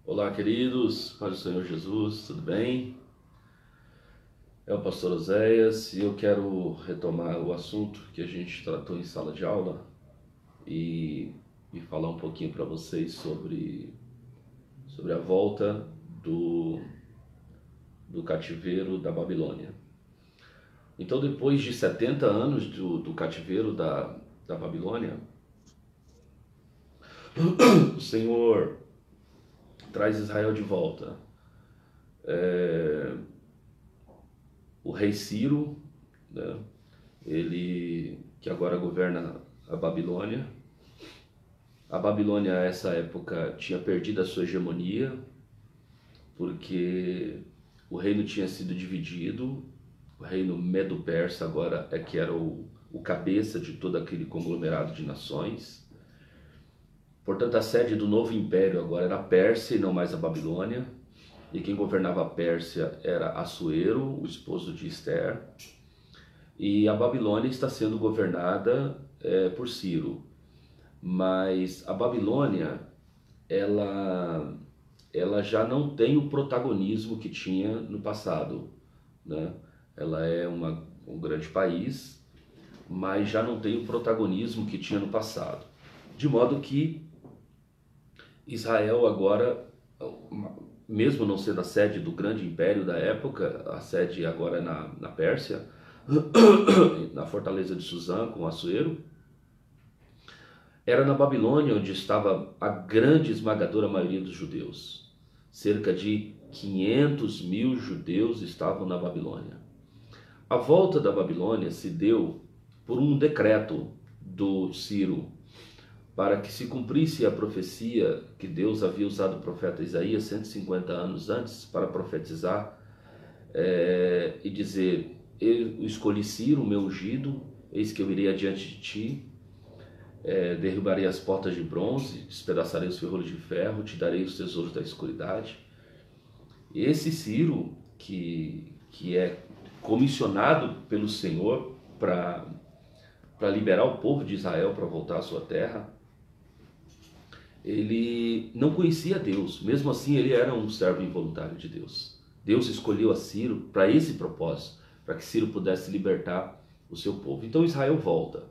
Olá, queridos, paz do Senhor Jesus, tudo bem? É o pastor Oséias e eu quero retomar o assunto que a gente tratou em sala de aula e, falar um pouquinho para vocês sobre a volta do cativeiro da Babilônia. Então, depois de 70 anos do cativeiro da Babilônia, o Senhor traz Israel de volta. O rei Ciro, né, ele que agora governa a Babilônia. A Babilônia, a essa época, tinha perdido a sua hegemonia, porque o reino tinha sido dividido. O reino Medo-Persa agora é que era o cabeça de todo aquele conglomerado de nações. Portanto, a sede do novo império agora era a Pérsia e não mais a Babilônia. E quem governava a Pérsia era Assuero, o esposo de Ester. E a Babilônia está sendo governada por Ciro. Mas a Babilônia, ela já não tem o protagonismo que tinha no passado, né? Ela é um grande país, mas já não tem o protagonismo que tinha no passado. De modo que Israel agora, mesmo não sendo a sede do grande império da época, a sede agora é na Pérsia, na fortaleza de Suzã, com Assuero, era na Babilônia onde estava a grande esmagadora maioria dos judeus. Cerca de 500 mil judeus estavam na Babilônia. A volta da Babilônia se deu por um decreto do Ciro, para que se cumprisse a profecia que Deus havia usado o profeta Isaías 150 anos antes para profetizar e dizer: eu escolhi Ciro, meu ungido, eis que eu irei adiante de ti, derrubarei as portas de bronze, despedaçarei os ferrolhos de ferro, te darei os tesouros da escuridade. Esse Ciro, que é comissionado pelo Senhor para liberar o povo de Israel para voltar à sua terra, ele não conhecia Deus, mesmo assim ele era um servo involuntário de Deus. Deus escolheu a Ciro para esse propósito, para que Ciro pudesse libertar o seu povo. Então Israel volta.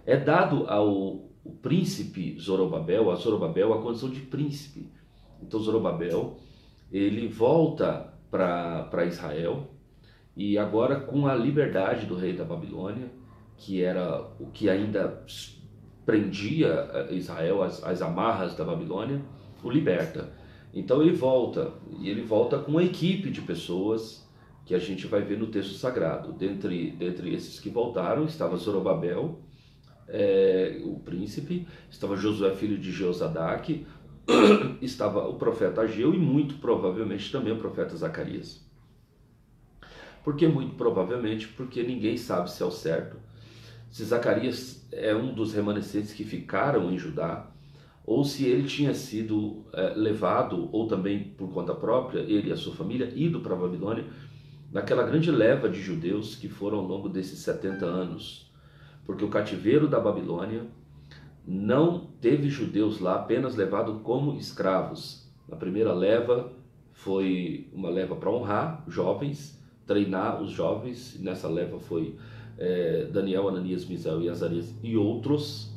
É dado ao príncipe Zorobabel, a condição de príncipe. Então Zorobabel, ele volta para Israel, e agora com a liberdade do rei da Babilônia, que era o que ainda prendia Israel, as amarras da Babilônia, o liberta. Então ele volta, e ele volta com uma equipe de pessoas que a gente vai ver no texto sagrado. Dentre esses que voltaram estava Zorobabel, o príncipe, estava Josué, filho de Jeozadak, estava o profeta Ageu e muito provavelmente também o profeta Zacarias. Por que muito provavelmente? Porque ninguém sabe se é o certo se Zacarias é um dos remanescentes que ficaram em Judá, ou se ele tinha sido levado, ou também por conta própria, ele e a sua família, ido para a Babilônia, naquela grande leva de judeus que foram ao longo desses 70 anos. Porque o cativeiro da Babilônia não teve judeus lá apenas levados como escravos. A primeira leva foi uma leva para honrar jovens, treinar os jovens. Nessa leva foi Daniel, Ananias, Misael e Azarias e outros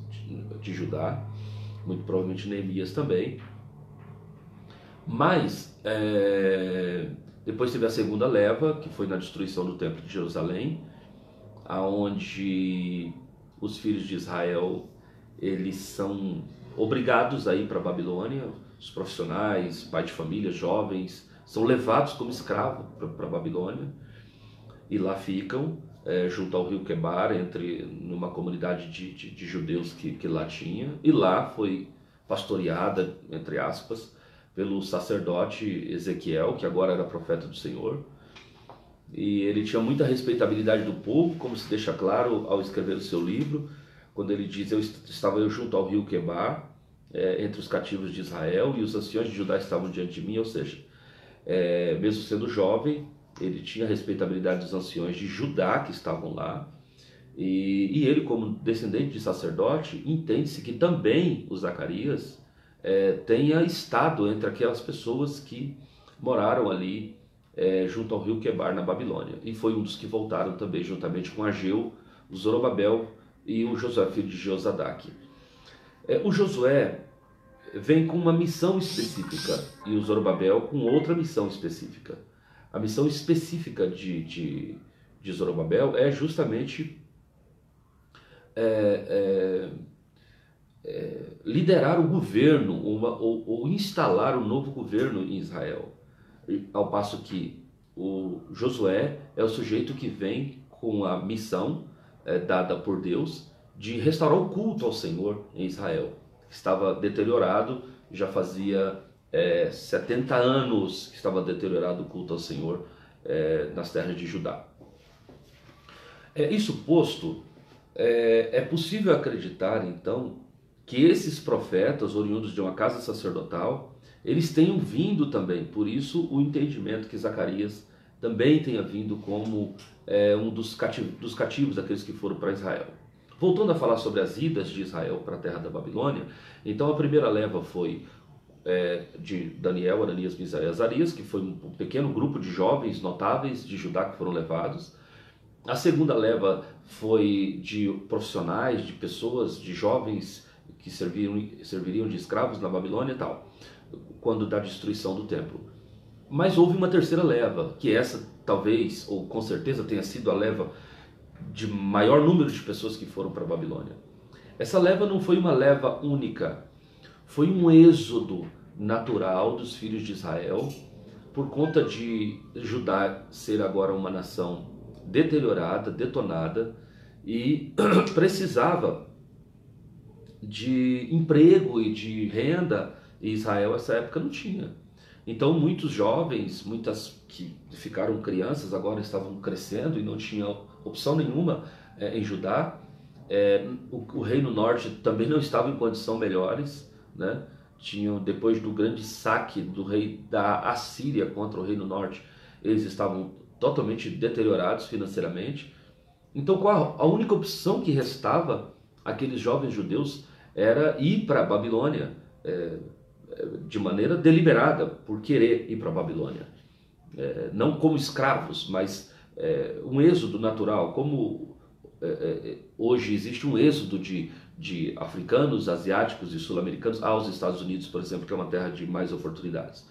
de Judá, muito provavelmente Neemias também. Mas depois teve a segunda leva, que foi na destruição do templo de Jerusalém, aonde os filhos de Israel, eles são obrigados a ir para a Babilônia. Os profissionais, pais de família, jovens, são levados como escravos para a Babilônia, e lá ficam junto ao rio Quebar, numa comunidade de judeus que lá tinha, e lá foi pastoreada, entre aspas, pelo sacerdote Ezequiel, que agora era profeta do Senhor. E ele tinha muita respeitabilidade do povo, como se deixa claro ao escrever o seu livro, quando ele diz: estava eu junto ao rio Quebar, entre os cativos de Israel, e os anciões de Judá estavam diante de mim. Ou seja, mesmo sendo jovem, ele tinha a respeitabilidade dos anciões de Judá que estavam lá, e ele, como descendente de sacerdote, entende-se que também o Zacarias tenha estado entre aquelas pessoas que moraram ali junto ao rio Quebar, na Babilônia. E foi um dos que voltaram também, juntamente com Ageu, o Zorobabel e o Josué, filho de Josadaque. O Josué vem com uma missão específica e o Zorobabel com outra missão específica. A missão específica de Zorobabel é justamente liderar o governo ou instalar um novo governo em Israel. Ao passo que o Josué é o sujeito que vem com a missão dada por Deus de restaurar o culto ao Senhor em Israel. Estava deteriorado, já fazia 70 anos que estava deteriorado o culto ao Senhor nas terras de Judá. Isso posto, é possível acreditar então que esses profetas oriundos de uma casa sacerdotal, eles tenham vindo também, por isso o entendimento que Zacarias também tenha vindo como um dos cativos, daqueles que foram para Israel. Voltando a falar sobre as idas de Israel para a terra da Babilônia, então a primeira leva foi de Daniel, Ananias, Misael e Azarias, que foi um pequeno grupo de jovens notáveis de Judá que foram levados. A segunda leva foi de profissionais, de pessoas, de jovens que serviriam de escravos na Babilônia e tal, quando da destruição do templo. Mas houve uma terceira leva, que essa talvez, ou com certeza tenha sido a leva de maior número de pessoas que foram para a Babilônia. Essa leva não foi uma leva única, foi um êxodo natural dos filhos de Israel, por conta de Judá ser agora uma nação deteriorada, detonada, e precisava de emprego e de renda, e Israel nessa época não tinha. Então muitos jovens, muitas que ficaram crianças, agora estavam crescendo e não tinham opção nenhuma em Judá. O reino norte também não estava em condição melhores, né? Tinham, depois do grande saque do rei da Assíria contra o reino norte, eles estavam totalmente deteriorados financeiramente. Então a única opção que restava àqueles jovens judeus era ir para a Babilônia, de maneira deliberada, por querer ir para a Babilônia. Não como escravos, mas um êxodo natural, como hoje existe um êxodo de africanos, asiáticos e sul-americanos aos Estados Unidos, por exemplo, que é uma terra de mais oportunidades.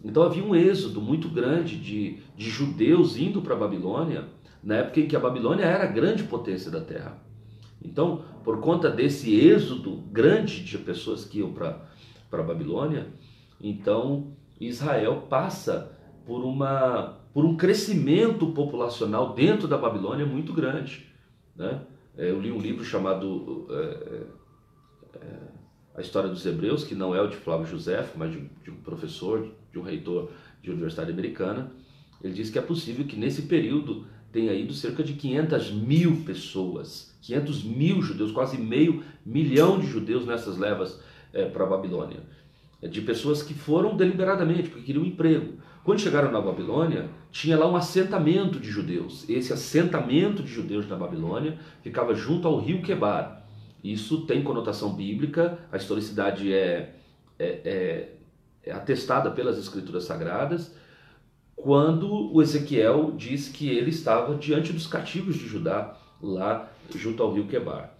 Então havia um êxodo muito grande de judeus indo para a Babilônia, na época em que a Babilônia era a grande potência da terra. Então, por conta desse êxodo grande de pessoas que iam para a Babilônia, então Israel passa por um crescimento populacional dentro da Babilônia muito grande, né? Eu li um livro chamado A História dos Hebreus, que não é o de Flávio José, mas de um professor, de um reitor de universidade americana. Ele diz que é possível que nesse período tenha ido cerca de 500 mil pessoas, 500 mil judeus, quase meio milhão de judeus nessas levas para a Babilônia, de pessoas que foram deliberadamente, porque queriam emprego. Quando chegaram na Babilônia, tinha lá um assentamento de judeus. Esse assentamento de judeus na Babilônia ficava junto ao rio Quebar. Isso tem conotação bíblica, a historicidade é atestada pelas escrituras sagradas, quando o Ezequiel diz que ele estava diante dos cativos de Judá, lá junto ao rio Quebar.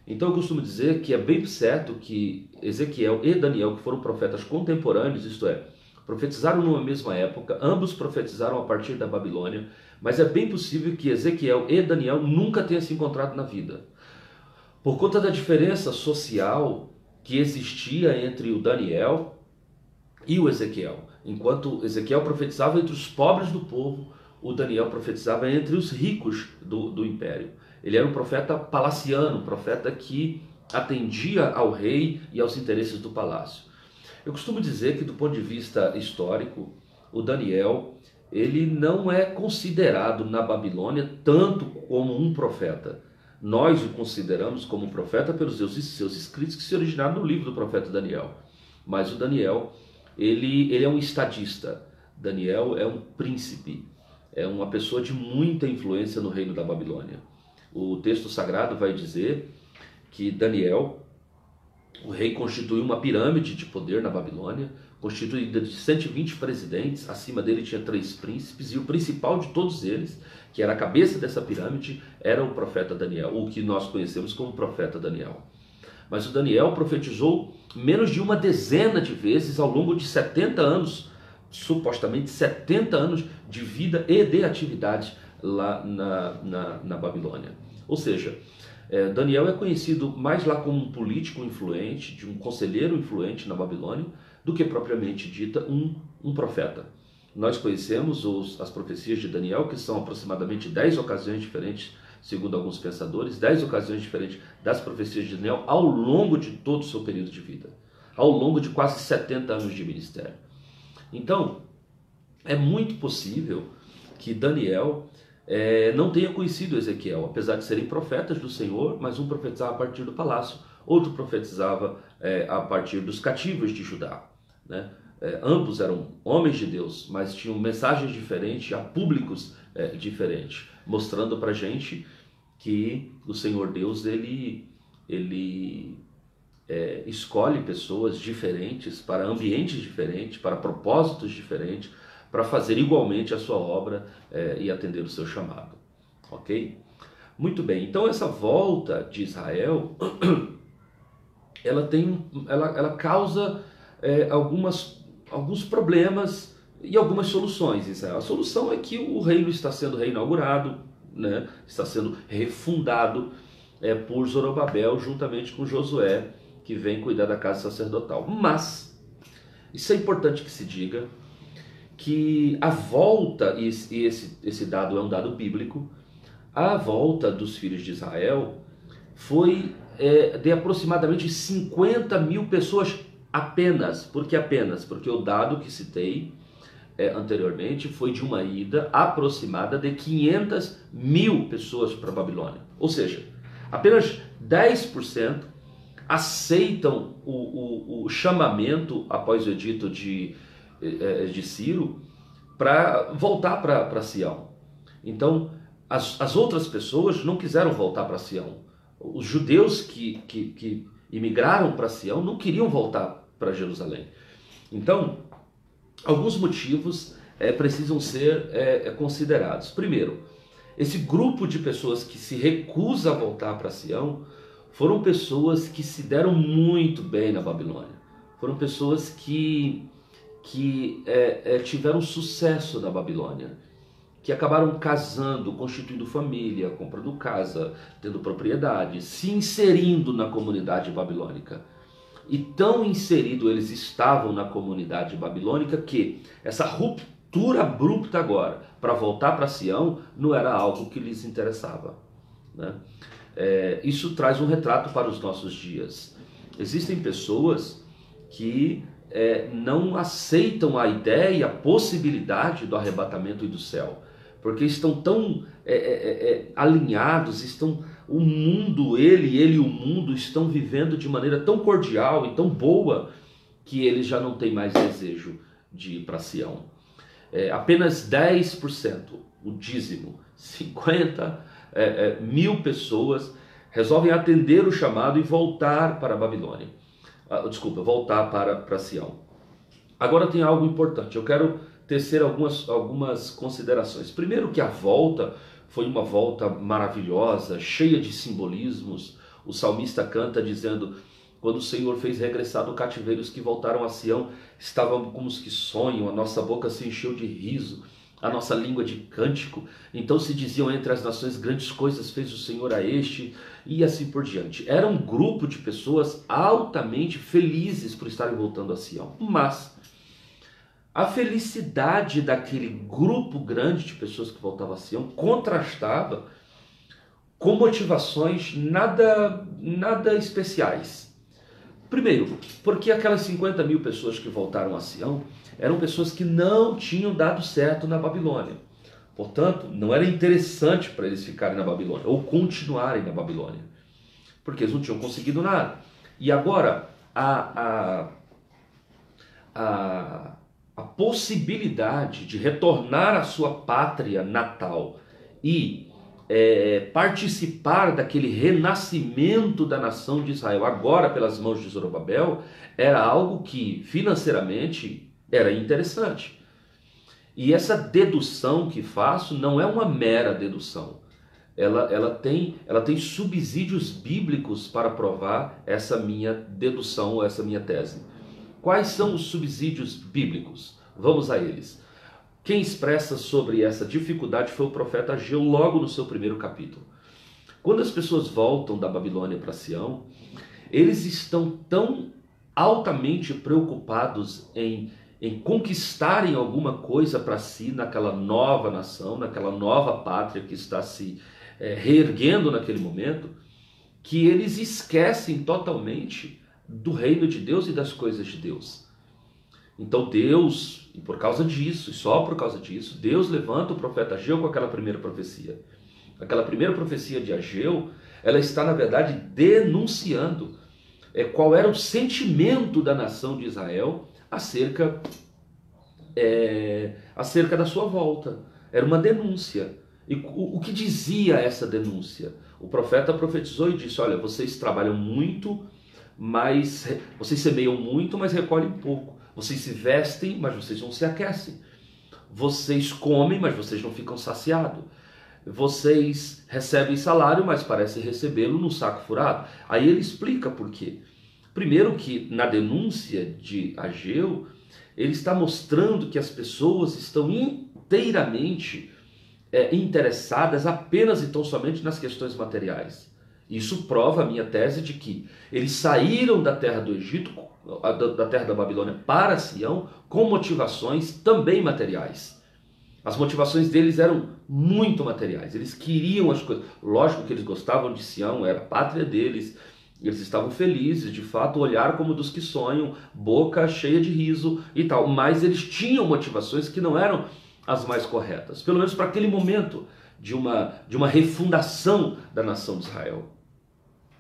Então eu costumo dizer que é bem certo que Ezequiel e Daniel, que foram profetas contemporâneos, isto é, profetizaram numa mesma época, ambos profetizaram a partir da Babilônia, mas é bem possível que Ezequiel e Daniel nunca tenham se encontrado na vida, por conta da diferença social que existia entre o Daniel e o Ezequiel. Enquanto Ezequiel profetizava entre os pobres do povo, o Daniel profetizava entre os ricos do império. Ele era um profeta palaciano, um profeta que atendia ao rei e aos interesses do palácio. Eu costumo dizer que, do ponto de vista histórico, o Daniel, ele não é considerado na Babilônia tanto como um profeta. Nós o consideramos como um profeta pelos seus escritos que se originaram no livro do profeta Daniel. Mas o Daniel, ele é um estadista. Daniel é um príncipe, é uma pessoa de muita influência no reino da Babilônia. O texto sagrado vai dizer que Daniel O rei constituiu uma pirâmide de poder na Babilônia, constituída de 120 presidentes, acima dele tinha 3 príncipes, e o principal de todos eles, que era a cabeça dessa pirâmide, era o profeta Daniel, o que nós conhecemos como profeta Daniel. Mas o Daniel profetizou menos de uma dezena de vezes ao longo de 70 anos, supostamente 70 anos de vida e de atividade lá na Babilônia. Ou seja, Daniel é conhecido mais lá como um político influente, de um conselheiro influente na Babilônia, do que propriamente dita um profeta. Nós conhecemos as profecias de Daniel, que são aproximadamente 10 ocasiões diferentes, segundo alguns pensadores, 10 ocasiões diferentes das profecias de Daniel ao longo de todo o seu período de vida, ao longo de quase 70 anos de ministério. Então, é muito possível que Daniel não tenha conhecido Ezequiel, apesar de serem profetas do Senhor, mas um profetizava a partir do palácio, outro profetizava a partir dos cativos de Judá, né? Ambos eram homens de Deus, mas tinham mensagens diferentes, a públicos diferentes, mostrando para a gente que o Senhor Deus ele escolhe pessoas diferentes para ambientes diferentes, para propósitos diferentes, para fazer igualmente a sua obra e atender o seu chamado. Ok? Muito bem, então essa volta de Israel, ela causa alguns problemas e algumas soluções. Israel. A solução é que o reino está sendo reinaugurado, né? Está sendo refundado por Zorobabel, juntamente com Josué, que vem cuidar da casa sacerdotal. Mas, isso é importante que se diga, que a volta, e esse dado é um dado bíblico, a volta dos filhos de Israel foi de aproximadamente 50 mil pessoas apenas. Por que apenas? Porque o dado que citei anteriormente foi de uma ida aproximada de 500 mil pessoas para a Babilônia. Ou seja, apenas 10% aceitam o chamamento após o edito de Ciro para voltar para Sião. Então, as outras pessoas não quiseram voltar para Sião. Os judeus que imigraram para Sião não queriam voltar para Jerusalém. Então, alguns motivos precisam ser considerados. Primeiro, esse grupo de pessoas que se recusa a voltar para Sião foram pessoas que se deram muito bem na Babilônia. Foram pessoas que tiveram sucesso na Babilônia, que acabaram casando, constituindo família, comprando casa, tendo propriedade, se inserindo na comunidade babilônica. E tão inseridos eles estavam na comunidade babilônica que essa ruptura abrupta agora, para voltar para Sião, não era algo que lhes interessava, né? Isso traz um retrato para os nossos dias. Existem pessoas que não aceitam a ideia, a possibilidade do arrebatamento e do céu, porque estão tão alinhados, o mundo, ele e o mundo estão vivendo de maneira tão cordial e tão boa que eles já não têm mais desejo de ir para Sião. Apenas 10%, o dízimo, 50 mil pessoas resolvem atender o chamado e voltar para a Babilônia. Voltar para Sião. Agora tem algo importante, eu quero tecer algumas considerações. Primeiro, que a volta foi uma volta maravilhosa, cheia de simbolismos. O salmista canta dizendo: quando o Senhor fez regressar do cativeiro os que voltaram a Sião, estavam como os que sonham, a nossa boca se encheu de riso, a nossa língua de cântico. Então se diziam entre as nações: grandes coisas fez o Senhor a este, e assim por diante. Era um grupo de pessoas altamente felizes por estarem voltando a Sião. Mas a felicidade daquele grupo grande de pessoas que voltavam a Sião contrastava com motivações nada especiais. Primeiro, porque aquelas 50 mil pessoas que voltaram a Sião eram pessoas que não tinham dado certo na Babilônia. Portanto, não era interessante para eles ficarem na Babilônia ou continuarem na Babilônia, porque eles não tinham conseguido nada. E agora, a possibilidade de retornar à sua pátria natal e participar daquele renascimento da nação de Israel, agora pelas mãos de Zorobabel, era algo que financeiramente era interessante. E essa dedução que faço não é uma mera dedução. Ela tem subsídios bíblicos para provar essa minha dedução, essa minha tese. Quais são os subsídios bíblicos? Vamos a eles. Quem expressa sobre essa dificuldade foi o profeta Ageu, logo no seu primeiro capítulo. Quando as pessoas voltam da Babilônia para Sião, eles estão tão altamente preocupados em conquistarem alguma coisa para si naquela nova nação, naquela nova pátria que está se reerguendo naquele momento, que eles esquecem totalmente do reino de Deus e das coisas de Deus. Então Deus, e por causa disso, e só por causa disso, Deus levanta o profeta Ageu com aquela primeira profecia. Aquela primeira profecia de Ageu, ela está na verdade denunciando qual era o sentimento da nação de Israel acerca da sua volta. Era uma denúncia. E o que dizia essa denúncia? O profeta profetizou e disse: olha, vocês trabalham muito, mas vocês semeiam muito, mas recolhem pouco. Vocês se vestem, mas vocês não se aquecem. Vocês comem, mas vocês não ficam saciados. Vocês recebem salário, mas parecem recebê-lo no saco furado. Aí ele explica por quê. Primeiro que na denúncia de Ageu, ele está mostrando que as pessoas estão inteiramente interessadas apenas e tão somente nas questões materiais. Isso prova a minha tese de que eles saíram da terra do Egito, da terra da Babilônia para Sião, com motivações também materiais. As motivações deles eram muito materiais, eles queriam as coisas. Lógico que eles gostavam de Sião, era a pátria deles, eles estavam felizes, de fato, olhar como dos que sonham, boca cheia de riso e tal, mas eles tinham motivações que não eram as mais corretas, pelo menos para aquele momento de uma refundação da nação de Israel.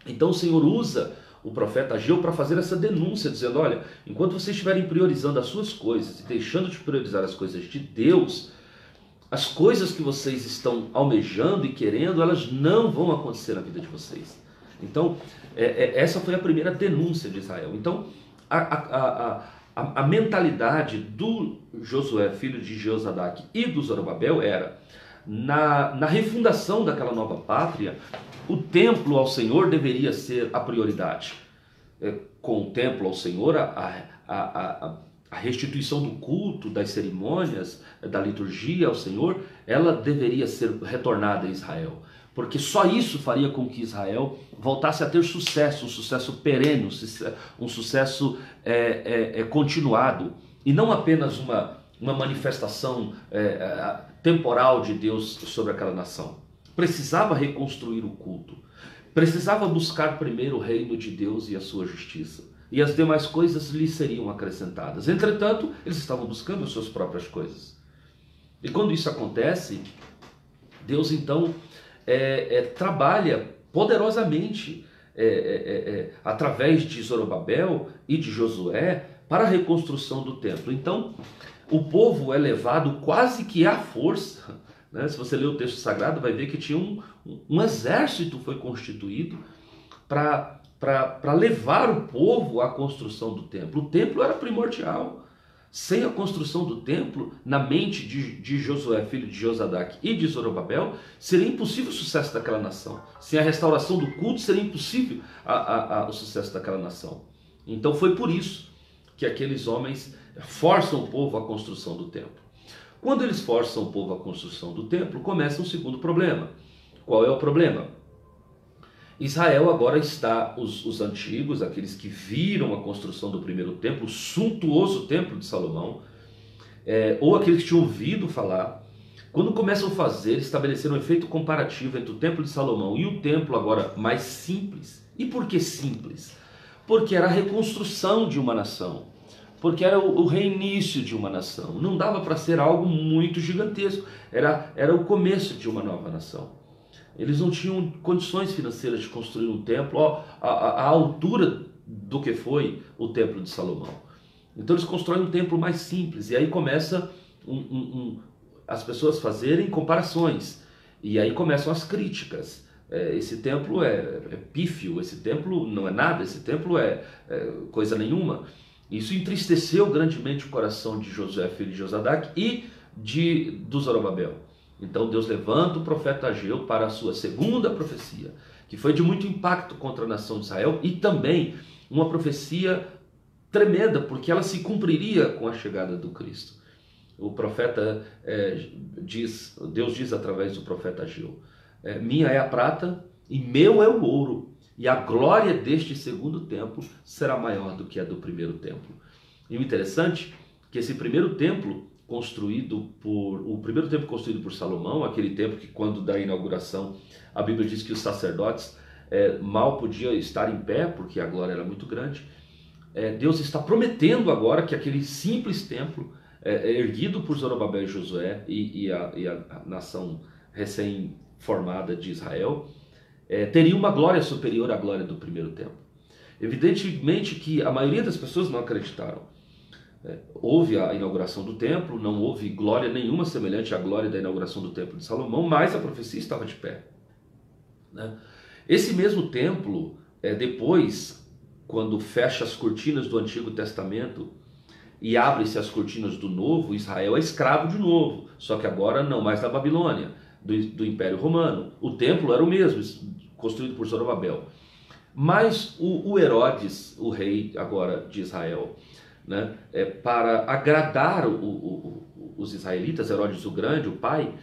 Então o Senhor usa o profeta Ageu para fazer essa denúncia, dizendo: olha, enquanto vocês estiverem priorizando as suas coisas e deixando de priorizar as coisas de Deus, as coisas que vocês estão almejando e querendo, elas não vão acontecer na vida de vocês. Então, essa foi a primeira denúncia de Israel. Então, a mentalidade do Josué, filho de Jeozadak, e do Zorobabel era, na refundação daquela nova pátria, o templo ao Senhor deveria ser a prioridade. Com o templo ao Senhor, a restituição do culto, das cerimônias, da liturgia ao Senhor, ela deveria ser retornada a Israel. Porque só isso faria com que Israel voltasse a ter sucesso, um sucesso perene, um sucesso continuado, e não apenas uma manifestação temporal de Deus sobre aquela nação. Precisava reconstruir o culto, precisava buscar primeiro o reino de Deus e a sua justiça, e as demais coisas lhe seriam acrescentadas. Entretanto, eles estavam buscando as suas próprias coisas. E quando isso acontece, Deus então trabalha poderosamente através de Zorobabel e de Josué para a reconstrução do templo. Então, o povo é levado quase que à força, né? Se você ler o texto sagrado, vai ver que tinha um exército foi constituído para levar o povo à construção do templo. O templo era primordial. Sem a construção do templo, na mente de Josué, filho de Jozadak, e de Zorobabel, seria impossível o sucesso daquela nação. Sem a restauração do culto, seria impossível o sucesso daquela nação. Então foi por isso que aqueles homens forçam o povo à construção do templo. Quando eles forçam o povo à construção do templo, começa um segundo problema. Qual é o problema? Israel agora está, os antigos, aqueles que viram a construção do primeiro templo, o suntuoso templo de Salomão, ou aqueles que tinham ouvido falar, quando começam a fazer, estabelecer um efeito comparativo entre o templo de Salomão e o templo agora mais simples. E por que simples? Porque era a reconstrução de uma nação, porque era o reinício de uma nação. Não dava para ser algo muito gigantesco, era o começo de uma nova nação. Eles não tinham condições financeiras de construir um templo à altura do que foi o templo de Salomão. Então eles constroem um templo mais simples, e aí começa as pessoas fazerem comparações. E aí começam as críticas. Esse templo é pífio, esse templo não é nada, esse templo é coisa nenhuma. Isso entristeceu grandemente o coração de Josué, filho de Josadac, e do Zorobabel. Então Deus levanta o profeta Ageu para a sua segunda profecia, que foi de muito impacto contra a nação de Israel, e também uma profecia tremenda, porque ela se cumpriria com a chegada do Cristo. O profeta Deus diz através do profeta Ageu: minha é a prata e meu é o ouro, e a glória deste segundo templo será maior do que a do primeiro templo. E o interessante é que esse primeiro templo construído por Salomão, aquele templo que, quando da inauguração, a Bíblia diz que os sacerdotes mal podiam estar em pé, porque a glória era muito grande. Deus está prometendo agora que aquele simples templo, erguido por Zorobabel e Josué e a nação recém-formada de Israel, teria uma glória superior à glória do primeiro templo. Evidentemente que a maioria das pessoas não acreditaram. Houve a inauguração do templo, não houve glória nenhuma semelhante à glória da inauguração do templo de Salomão, mas a profecia estava de pé, né? Esse mesmo templo, depois, quando fecha as cortinas do Antigo Testamento e abre-se as cortinas do Novo, Israel é escravo de novo, só que agora não mais da Babilônia, do Império Romano. O templo era o mesmo, construído por Zorobabel. Mas o Herodes, o rei agora de Israel, né, para agradar os israelitas, Herodes o Grande, o pai,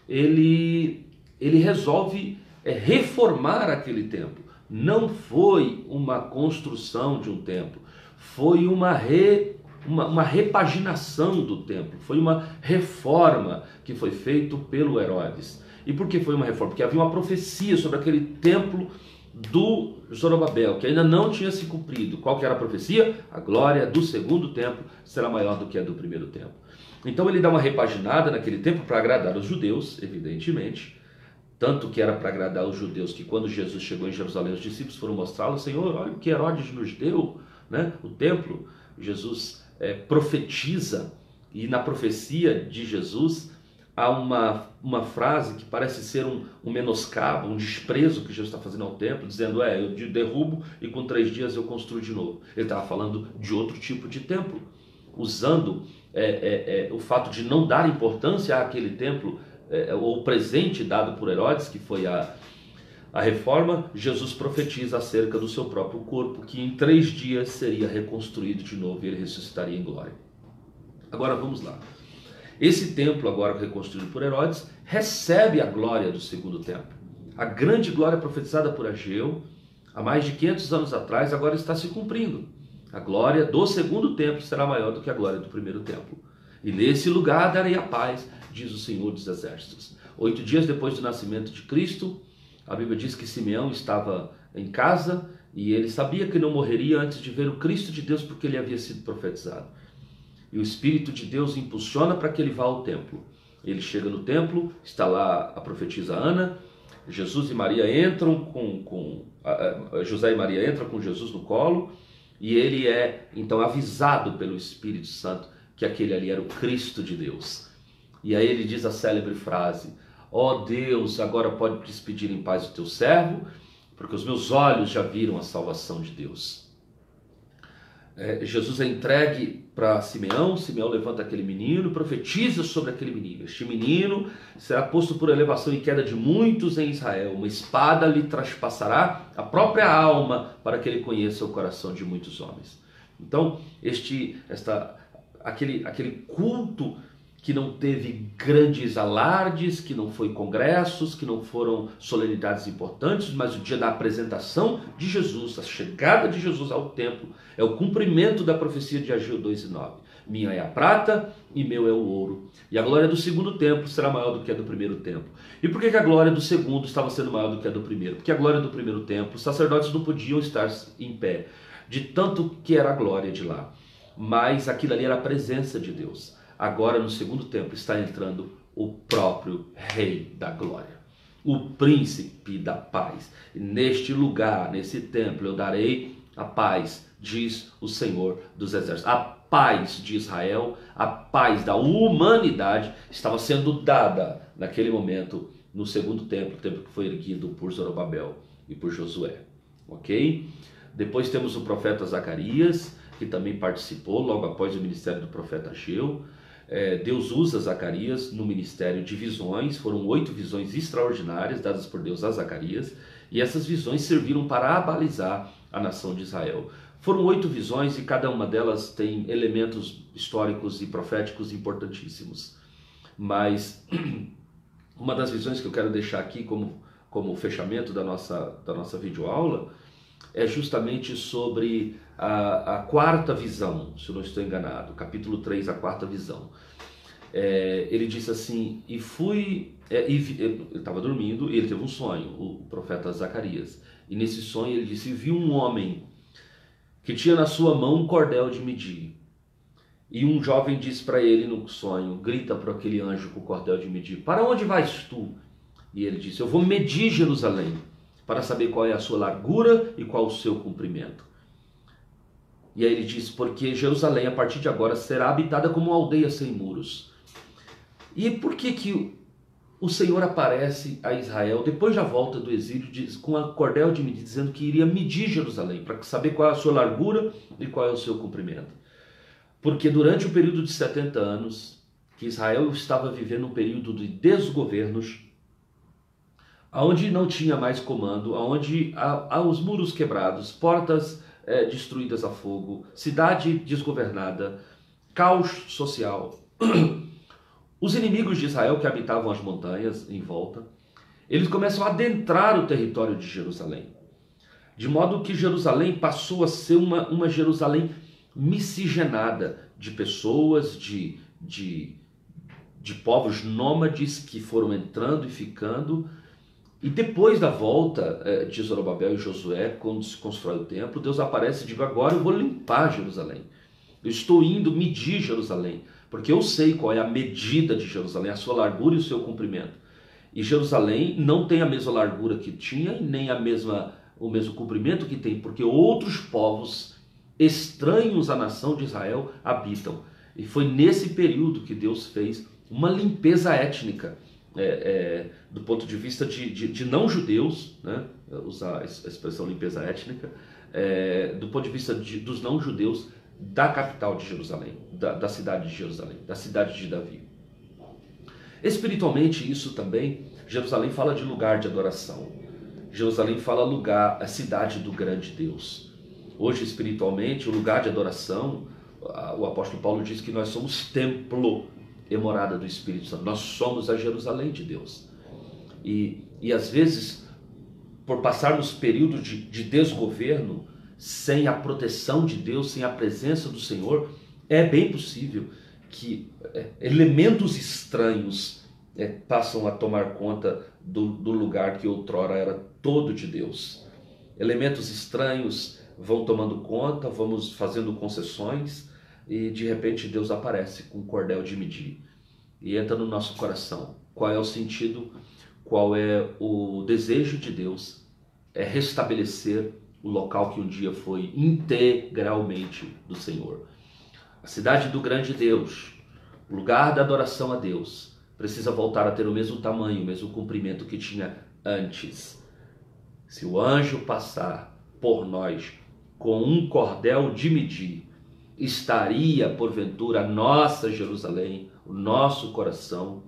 ele resolve reformar aquele templo. Não foi uma construção de um templo, foi uma repaginação do templo, foi uma reforma que foi feita pelo Herodes. E por que foi uma reforma? Porque havia uma profecia sobre aquele templo do Zorobabel, que ainda não tinha se cumprido. Qual que era a profecia? A glória do segundo templo será maior do que a do primeiro templo. Então ele dá uma repaginada naquele templo para agradar os judeus, evidentemente, tanto que era para agradar os judeus que, quando Jesus chegou em Jerusalém, os discípulos foram mostrá-lo: Senhor, olha o que Herodes nos deu, né? O templo. Jesus profetiza, e na profecia de Jesus há uma frase que parece ser um menoscabo, um desprezo que Jesus está fazendo ao templo, dizendo: eu derrubo e com 3 dias eu construo de novo. Ele estava falando de outro tipo de templo, usando o fato de não dar importância àquele templo, ou o presente dado por Herodes, que foi a reforma. Jesus profetiza acerca do seu próprio corpo, que em 3 dias seria reconstruído de novo e ele ressuscitaria em glória. Agora vamos lá. Esse templo, agora reconstruído por Herodes, recebe a glória do segundo templo. A grande glória profetizada por Ageu, há mais de 500 anos atrás, agora está se cumprindo. A glória do segundo templo será maior do que a glória do primeiro templo. E nesse lugar darei a paz, diz o Senhor dos Exércitos. 8 dias depois do nascimento de Cristo, a Bíblia diz que Simeão estava em casa e ele sabia que não morreria antes de ver o Cristo de Deus, porque ele havia sido profetizado. E o Espírito de Deus impulsiona para que ele vá ao templo. Ele chega no templo, está lá a profetisa Ana, Jesus e Maria entram José e Maria entram com Jesus no colo, e ele é então avisado pelo Espírito Santo que aquele ali era o Cristo de Deus. E aí ele diz a célebre frase: ó Deus, agora pode despedir em paz o teu servo, porque os meus olhos já viram a salvação de Deus. Jesus é entregue para Simeão. Simeão levanta aquele menino, profetiza sobre aquele menino. Este menino será posto por elevação e queda de muitos em Israel. Uma espada lhe traspassará a própria alma, para que ele conheça o coração de muitos homens. Então, aquele culto que não teve grandes alardes, que não foi congressos, que não foram solenidades importantes, mas o dia da apresentação de Jesus, a chegada de Jesus ao templo, é o cumprimento da profecia de Ageu 2:9. Minha é a prata e meu é o ouro. E a glória do segundo templo será maior do que a do primeiro templo. E por que a glória do segundo estava sendo maior do que a do primeiro? Porque a glória do primeiro templo, os sacerdotes não podiam estar em pé, de tanto que era a glória de lá. Mas aquilo ali era a presença de Deus. Agora, no segundo templo, está entrando o próprio Rei da Glória, o Príncipe da Paz. E neste lugar, nesse templo, eu darei a paz, diz o Senhor dos Exércitos. A paz de Israel, a paz da humanidade, estava sendo dada naquele momento no segundo templo, o templo que foi erguido por Zorobabel e por Josué, ok? Depois temos o profeta Zacarias, que também participou logo após o ministério do profeta Ageu. Deus usa Zacarias no ministério de visões, foram 8 visões extraordinárias dadas por Deus a Zacarias, e essas visões serviram para abalizar a nação de Israel. Foram 8 visões e cada uma delas tem elementos históricos e proféticos importantíssimos. Mas uma das visões que eu quero deixar aqui como fechamento da nossa videoaula é justamente sobre a quarta visão, se eu não estou enganado, capítulo 3, a quarta visão. Ele disse assim, ele estava dormindo e ele teve um sonho, o profeta Zacarias, e nesse sonho ele disse, viu um homem que tinha na sua mão um cordel de medir, e um jovem disse para ele no sonho, grita para aquele anjo com o cordel de medir, para onde vais tu? E ele disse, eu vou medir Jerusalém, para saber qual é a sua largura e qual o seu comprimento. E aí ele diz, porque Jerusalém a partir de agora será habitada como uma aldeia sem muros. E por que o Senhor aparece a Israel depois da volta do exílio com a cordel de medir, dizendo que iria medir Jerusalém, para saber qual é a sua largura e qual é o seu comprimento? Porque durante o período de 70 anos, que Israel estava vivendo um período de desgovernos, onde não tinha mais comando, onde há os muros quebrados, portas destruídas a fogo, cidade desgovernada, caos social. Os inimigos de Israel que habitavam as montanhas em volta, eles começam a adentrar o território de Jerusalém. De modo que Jerusalém passou a ser uma Jerusalém miscigenada de pessoas, de povos nômades que foram entrando e ficando. E depois da volta de Zorobabel e Josué, quando se constrói o templo, Deus aparece e diz, agora eu vou limpar Jerusalém. Eu estou indo medir Jerusalém, porque eu sei qual é a medida de Jerusalém, a sua largura e o seu comprimento. E Jerusalém não tem a mesma largura que tinha, nem o mesmo comprimento que tem, porque outros povos estranhos à nação de Israel habitam. E foi nesse período que Deus fez uma limpeza étnica, do ponto de vista de não-judeus, né? Usar a expressão limpeza étnica, do ponto de vista dos não-judeus da capital de Jerusalém, da cidade de Jerusalém, da cidade de Davi. Espiritualmente, isso também, Jerusalém fala de lugar de adoração. Jerusalém fala lugar, a cidade do grande Deus. Hoje, espiritualmente, o lugar de adoração, o apóstolo Paulo diz que nós somos templo e morada do Espírito Santo. Nós somos a Jerusalém de Deus. E às vezes, por passarmos períodos de desgoverno, sem a proteção de Deus, sem a presença do Senhor, é bem possível que elementos estranhos passam a tomar conta do lugar que outrora era todo de Deus. Elementos estranhos vão tomando conta, vamos fazendo concessões, e de repente Deus aparece com um cordel de medir e entra no nosso coração. Qual é o sentido, qual é o desejo de Deus? É restabelecer o local que um dia foi integralmente do Senhor. A cidade do grande Deus, o lugar da adoração a Deus, precisa voltar a ter o mesmo tamanho, o mesmo comprimento que tinha antes. Se o anjo passar por nós com um cordel de medir, estaria porventura a nossa Jerusalém, o nosso coração,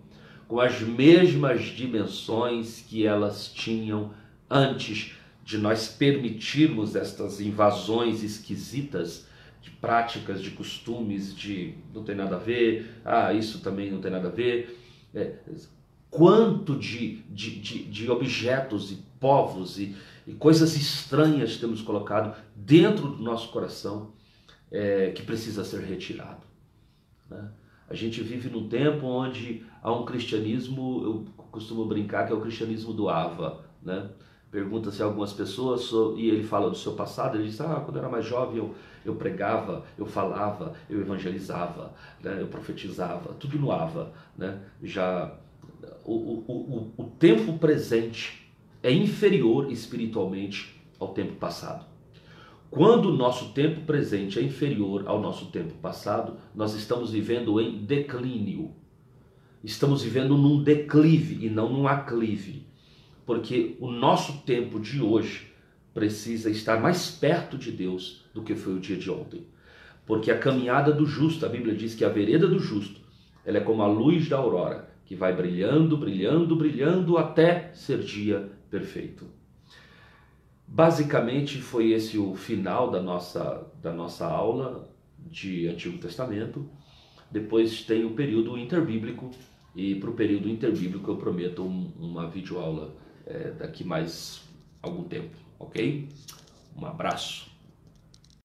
com as mesmas dimensões que elas tinham antes de nós permitirmos estas invasões esquisitas de práticas, de costumes, de não tem nada a ver, isso também não tem nada a ver. Quanto de objetos e povos e coisas estranhas temos colocado dentro do nosso coração, que precisa ser retirado, né? A gente vive num tempo onde há um cristianismo, eu costumo brincar que é o cristianismo do Ava, né? Pergunta-se a algumas pessoas e ele fala do seu passado, ele diz, quando eu era mais jovem eu pregava, eu falava, eu evangelizava, né? Eu profetizava, tudo no Ava, né? Já o tempo presente é inferior espiritualmente ao tempo passado. Quando o nosso tempo presente é inferior ao nosso tempo passado, nós estamos vivendo em declínio. estamos vivendo num declive e não num aclive, porque o nosso tempo de hoje precisa estar mais perto de Deus do que foi o dia de ontem. Porque a caminhada do justo, a Bíblia diz que a vereda do justo, ela é como a luz da aurora, que vai brilhando, brilhando, brilhando até ser dia perfeito. Basicamente foi esse o final da nossa aula de Antigo Testamento. Depois tem o período interbíblico, e para o período interbíblico eu prometo uma videoaula daqui mais algum tempo, ok? Um abraço.